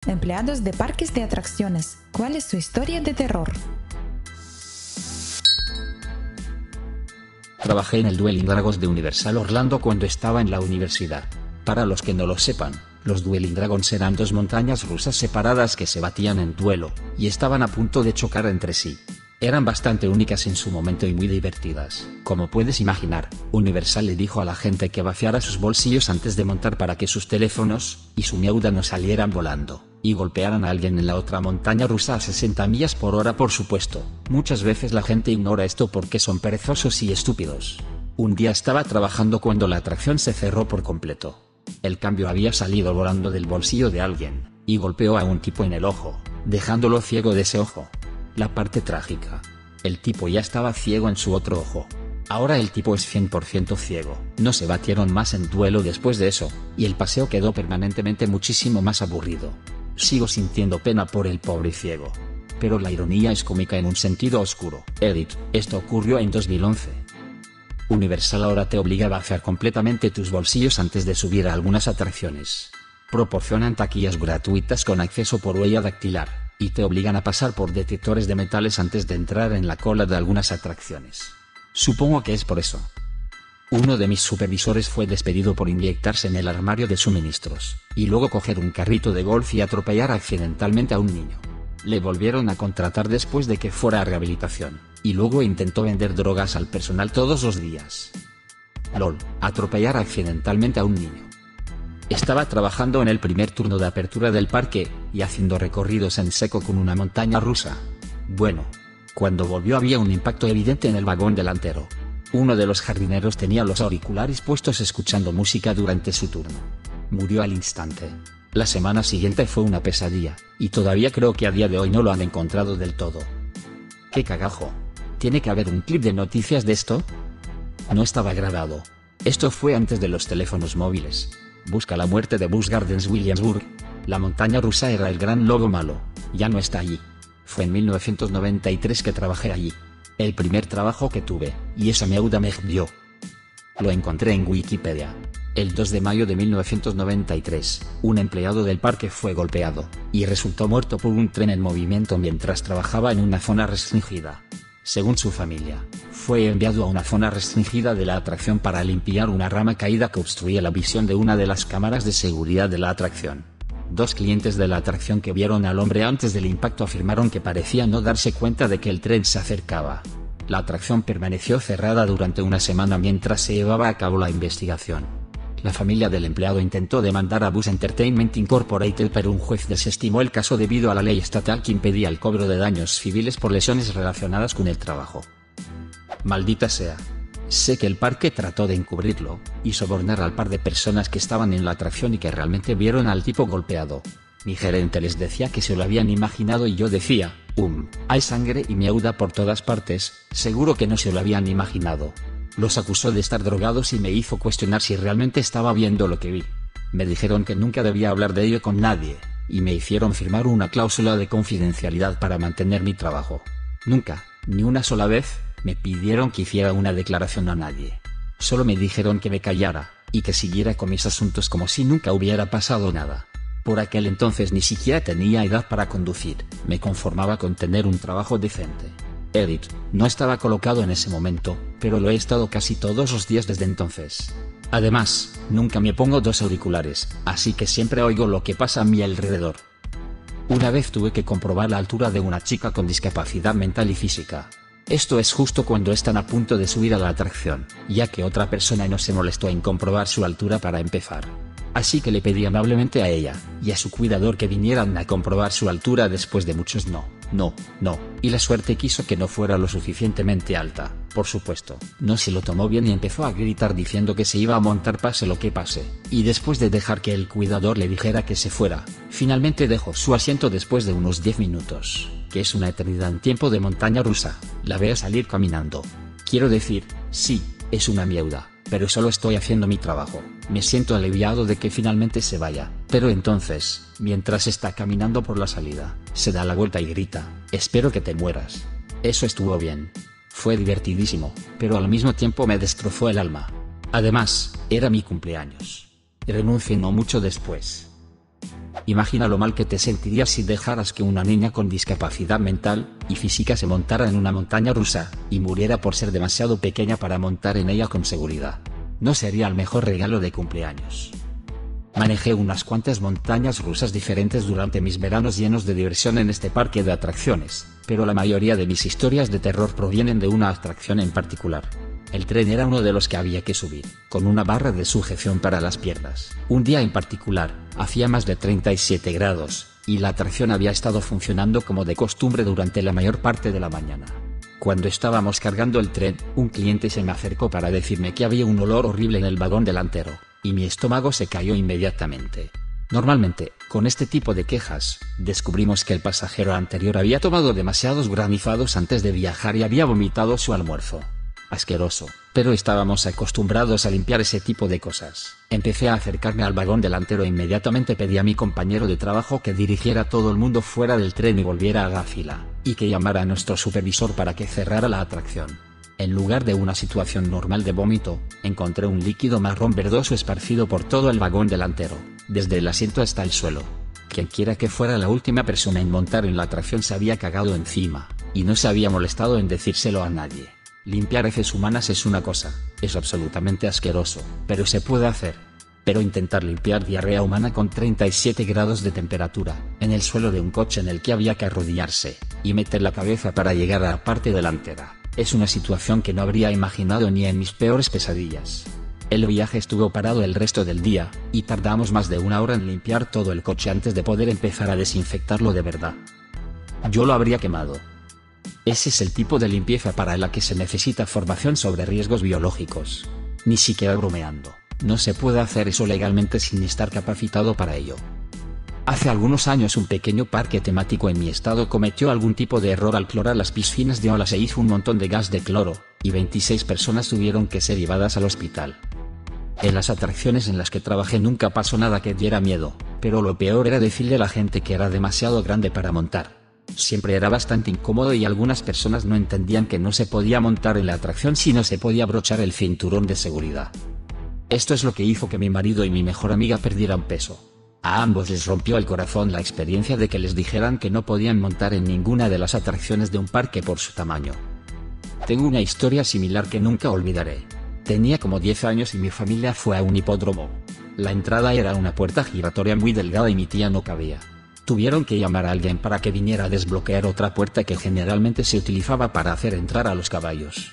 Empleados de parques de atracciones, ¿cuál es su historia de terror? Trabajé en el Dueling Dragons de Universal Orlando cuando estaba en la universidad. Para los que no lo sepan, los Dueling Dragons eran dos montañas rusas separadas que se batían en duelo, y estaban a punto de chocar entre sí. Eran bastante únicas en su momento y muy divertidas. Como puedes imaginar, Universal le dijo a la gente que vaciara sus bolsillos antes de montar para que sus teléfonos y su miauda no salieran volando y golpearan a alguien en la otra montaña rusa a 60 millas por hora, por supuesto. Muchas veces la gente ignora esto porque son perezosos y estúpidos. Un día estaba trabajando cuando la atracción se cerró por completo. El cambio había salido volando del bolsillo de alguien, y golpeó a un tipo en el ojo, dejándolo ciego de ese ojo. La parte trágica: el tipo ya estaba ciego en su otro ojo. Ahora el tipo es 100% ciego. No se batieron más en duelo después de eso, y el paseo quedó permanentemente muchísimo más aburrido. Sigo sintiendo pena por el pobre ciego. Pero la ironía es cómica en un sentido oscuro. Edit: esto ocurrió en 2011. Universal ahora te obliga a vaciar completamente tus bolsillos antes de subir a algunas atracciones. Proporcionan taquillas gratuitas con acceso por huella dactilar, y te obligan a pasar por detectores de metales antes de entrar en la cola de algunas atracciones. Supongo que es por eso. Uno de mis supervisores fue despedido por inyectarse en el armario de suministros, y luego coger un carrito de golf y atropellar accidentalmente a un niño. Le volvieron a contratar después de que fuera a rehabilitación, y luego intentó vender drogas al personal todos los días. LOL, atropellar accidentalmente a un niño. Estaba trabajando en el primer turno de apertura del parque, y haciendo recorridos en seco con una montaña rusa. Bueno, cuando volvió había un impacto evidente en el vagón delantero. Uno de los jardineros tenía los auriculares puestos escuchando música durante su turno. Murió al instante. La semana siguiente fue una pesadilla, y todavía creo que a día de hoy no lo han encontrado del todo. ¡Qué cagajo! ¿Tiene que haber un clip de noticias de esto? No estaba grabado. Esto fue antes de los teléfonos móviles. Busca la muerte de Busch Gardens Williamsburg. La montaña rusa era el gran lobo malo. Ya no está allí. Fue en 1993 que trabajé allí. El primer trabajo que tuve, y esa miauda me dio. Lo encontré en Wikipedia. El 2 de mayo de 1993, un empleado del parque fue golpeado, y resultó muerto por un tren en movimiento mientras trabajaba en una zona restringida. Según su familia, fue enviado a una zona restringida de la atracción para limpiar una rama caída que obstruía la visión de una de las cámaras de seguridad de la atracción. Dos clientes de la atracción que vieron al hombre antes del impacto afirmaron que parecía no darse cuenta de que el tren se acercaba. La atracción permaneció cerrada durante una semana mientras se llevaba a cabo la investigación. La familia del empleado intentó demandar a Busch Entertainment Incorporated, pero un juez desestimó el caso debido a la ley estatal que impedía el cobro de daños civiles por lesiones relacionadas con el trabajo. Maldita sea. Sé que el parque trató de encubrirlo, y sobornar al par de personas que estaban en la atracción y que realmente vieron al tipo golpeado. Mi gerente les decía que se lo habían imaginado y yo decía, hay sangre y miauda por todas partes, seguro que no se lo habían imaginado. Los acusó de estar drogados y me hizo cuestionar si realmente estaba viendo lo que vi. Me dijeron que nunca debía hablar de ello con nadie, y me hicieron firmar una cláusula de confidencialidad para mantener mi trabajo. Nunca, ni una sola vez, me pidieron que hiciera una declaración a nadie. Solo me dijeron que me callara, y que siguiera con mis asuntos como si nunca hubiera pasado nada. Por aquel entonces ni siquiera tenía edad para conducir, me conformaba con tener un trabajo decente. Edit: no estaba colocado en ese momento, pero lo he estado casi todos los días desde entonces. Además, nunca me pongo dos auriculares, así que siempre oigo lo que pasa a mi alrededor. Una vez tuve que comprobar la altura de una chica con discapacidad mental y física. Esto es justo cuando están a punto de subir a la atracción, ya que otra persona no se molestó en comprobar su altura para empezar. Así que le pedí amablemente a ella, y a su cuidador que vinieran a comprobar su altura después de muchos no, y la suerte quiso que no fuera lo suficientemente alta, por supuesto. No se lo tomó bien y empezó a gritar diciendo que se iba a montar pase lo que pase, y después de dejar que el cuidador le dijera que se fuera, finalmente dejó su asiento después de unos 10 minutos, que es una eternidad en tiempo de montaña rusa. La veo salir caminando. Quiero decir, sí, es una miauda, pero solo estoy haciendo mi trabajo. Me siento aliviado de que finalmente se vaya, pero entonces, mientras está caminando por la salida, se da la vuelta y grita, espero que te mueras. Eso estuvo bien. Fue divertidísimo, pero al mismo tiempo me destrozó el alma. Además, era mi cumpleaños. Renuncié no mucho después. Imagina lo mal que te sentirías si dejaras que una niña con discapacidad mental y física se montara en una montaña rusa, y muriera por ser demasiado pequeña para montar en ella con seguridad. No sería el mejor regalo de cumpleaños. Manejé unas cuantas montañas rusas diferentes durante mis veranos llenos de diversión en este parque de atracciones, pero la mayoría de mis historias de terror provienen de una atracción en particular. El tren era uno de los que había que subir, con una barra de sujeción para las piernas. Un día en particular, hacía más de 37 grados, y la atracción había estado funcionando como de costumbre durante la mayor parte de la mañana. Cuando estábamos cargando el tren, un cliente se me acercó para decirme que había un olor horrible en el vagón delantero, y mi estómago se cayó inmediatamente. Normalmente, con este tipo de quejas, descubrimos que el pasajero anterior había tomado demasiados granizados antes de viajar y había vomitado su almuerzo. Asqueroso, pero estábamos acostumbrados a limpiar ese tipo de cosas. Empecé a acercarme al vagón delantero e inmediatamente pedí a mi compañero de trabajo que dirigiera a todo el mundo fuera del tren y volviera a la fila, y que llamara a nuestro supervisor para que cerrara la atracción. En lugar de una situación normal de vómito, encontré un líquido marrón verdoso esparcido por todo el vagón delantero, desde el asiento hasta el suelo. Quienquiera que fuera la última persona en montar en la atracción se había cagado encima, y no se había molestado en decírselo a nadie. Limpiar heces humanas es una cosa, es absolutamente asqueroso, pero se puede hacer. Pero intentar limpiar diarrea humana con 37 grados de temperatura, en el suelo de un coche en el que había que arrodillarse, y meter la cabeza para llegar a la parte delantera, es una situación que no habría imaginado ni en mis peores pesadillas. El viaje estuvo parado el resto del día, y tardamos más de una hora en limpiar todo el coche antes de poder empezar a desinfectarlo de verdad. Yo lo habría quemado. Ese es el tipo de limpieza para la que se necesita formación sobre riesgos biológicos. Ni siquiera bromeando, no se puede hacer eso legalmente sin estar capacitado para ello. Hace algunos años un pequeño parque temático en mi estado cometió algún tipo de error al clorar las piscinas de olas e hizo un montón de gas de cloro, y 26 personas tuvieron que ser llevadas al hospital. En las atracciones en las que trabajé nunca pasó nada que diera miedo, pero lo peor era decirle a la gente que era demasiado grande para montar. Siempre era bastante incómodo y algunas personas no entendían que no se podía montar en la atracción si no se podía abrochar el cinturón de seguridad. Esto es lo que hizo que mi marido y mi mejor amiga perdieran peso. A ambos les rompió el corazón la experiencia de que les dijeran que no podían montar en ninguna de las atracciones de un parque por su tamaño. Tengo una historia similar que nunca olvidaré. Tenía como 10 años y mi familia fue a un hipódromo. La entrada era una puerta giratoria muy delgada y mi tía no cabía. Tuvieron que llamar a alguien para que viniera a desbloquear otra puerta que generalmente se utilizaba para hacer entrar a los caballos.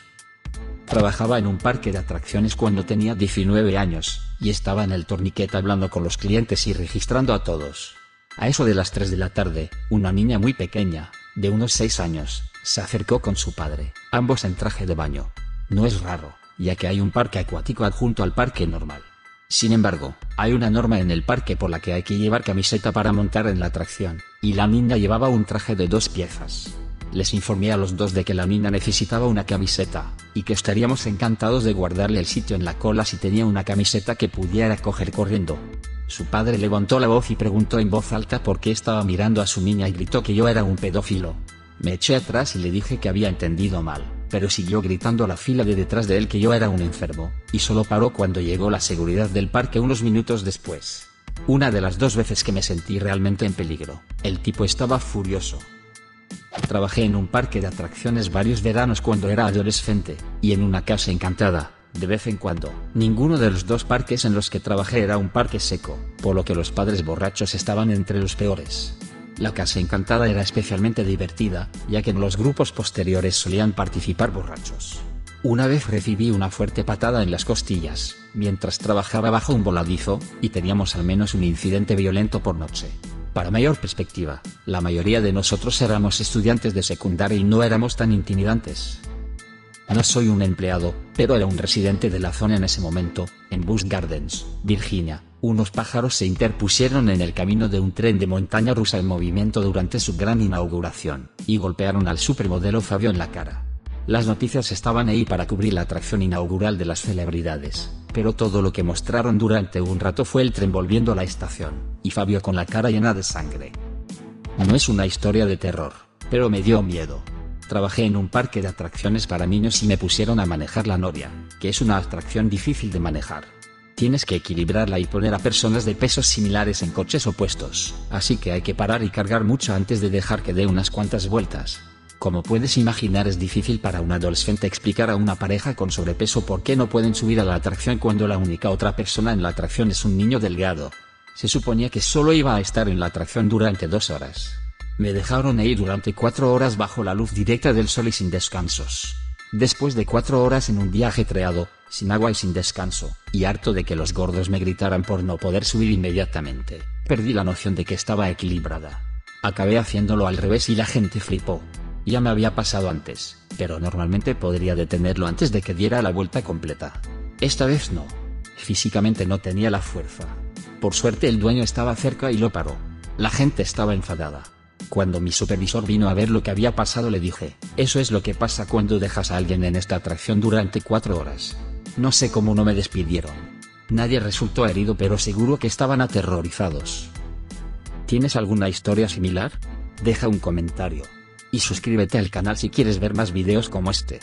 Trabajaba en un parque de atracciones cuando tenía 19 años, y estaba en el torniquete hablando con los clientes y registrando a todos. A eso de las 3 de la tarde, una niña muy pequeña, de unos 6 años, se acercó con su padre, ambos en traje de baño. No es raro, ya que hay un parque acuático adjunto al parque normal. Sin embargo, hay una norma en el parque por la que hay que llevar camiseta para montar en la atracción, y la niña llevaba un traje de 2 piezas. Les informé a los dos de que la niña necesitaba una camiseta, y que estaríamos encantados de guardarle el sitio en la cola si tenía una camiseta que pudiera coger corriendo. Su padre levantó la voz y preguntó en voz alta por qué estaba mirando a su niña y gritó que yo era un pedófilo. Me eché atrás y le dije que había entendido mal, pero siguió gritando a la fila de detrás de él que yo era un enfermo, y solo paró cuando llegó la seguridad del parque unos minutos después. Una de las 2 veces que me sentí realmente en peligro, el tipo estaba furioso. Trabajé en un parque de atracciones varios veranos cuando era adolescente, y en una casa encantada, de vez en cuando. Ninguno de los 2 parques en los que trabajé era un parque seco, por lo que los padres borrachos estaban entre los peores. La casa encantada era especialmente divertida, ya que en los grupos posteriores solían participar borrachos. Una vez recibí una fuerte patada en las costillas, mientras trabajaba bajo un voladizo, y teníamos al menos un incidente violento por noche. Para mayor perspectiva, la mayoría de nosotros éramos estudiantes de secundaria y no éramos tan intimidantes. No soy un empleado, pero era un residente de la zona en ese momento. En Busch Gardens, Virginia, unos pájaros se interpusieron en el camino de un tren de montaña rusa en movimiento durante su gran inauguración, y golpearon al supermodelo Fabio en la cara. Las noticias estaban ahí para cubrir la atracción inaugural de las celebridades, pero todo lo que mostraron durante un rato fue el tren volviendo a la estación, y Fabio con la cara llena de sangre. No es una historia de terror, pero me dio miedo. Trabajé en un parque de atracciones para niños y me pusieron a manejar la noria, que es una atracción difícil de manejar. Tienes que equilibrarla y poner a personas de pesos similares en coches opuestos, así que hay que parar y cargar mucho antes de dejar que dé unas cuantas vueltas. Como puedes imaginar, es difícil para un adolescente explicar a una pareja con sobrepeso por qué no pueden subir a la atracción cuando la única otra persona en la atracción es un niño delgado. Se suponía que solo iba a estar en la atracción durante 2 horas. Me dejaron ir durante 4 horas bajo la luz directa del sol y sin descansos. Después de 4 horas en un día ajetreado, sin agua y sin descanso, y harto de que los gordos me gritaran por no poder subir inmediatamente, perdí la noción de que estaba equilibrada. Acabé haciéndolo al revés y la gente flipó. Ya me había pasado antes, pero normalmente podría detenerlo antes de que diera la vuelta completa. Esta vez no. Físicamente no tenía la fuerza. Por suerte el dueño estaba cerca y lo paró. La gente estaba enfadada. Cuando mi supervisor vino a ver lo que había pasado, le dije: eso es lo que pasa cuando dejas a alguien en esta atracción durante 4 horas. No sé cómo no me despidieron. Nadie resultó herido, pero seguro que estaban aterrorizados. ¿Tienes alguna historia similar? Deja un comentario. Y suscríbete al canal si quieres ver más videos como este.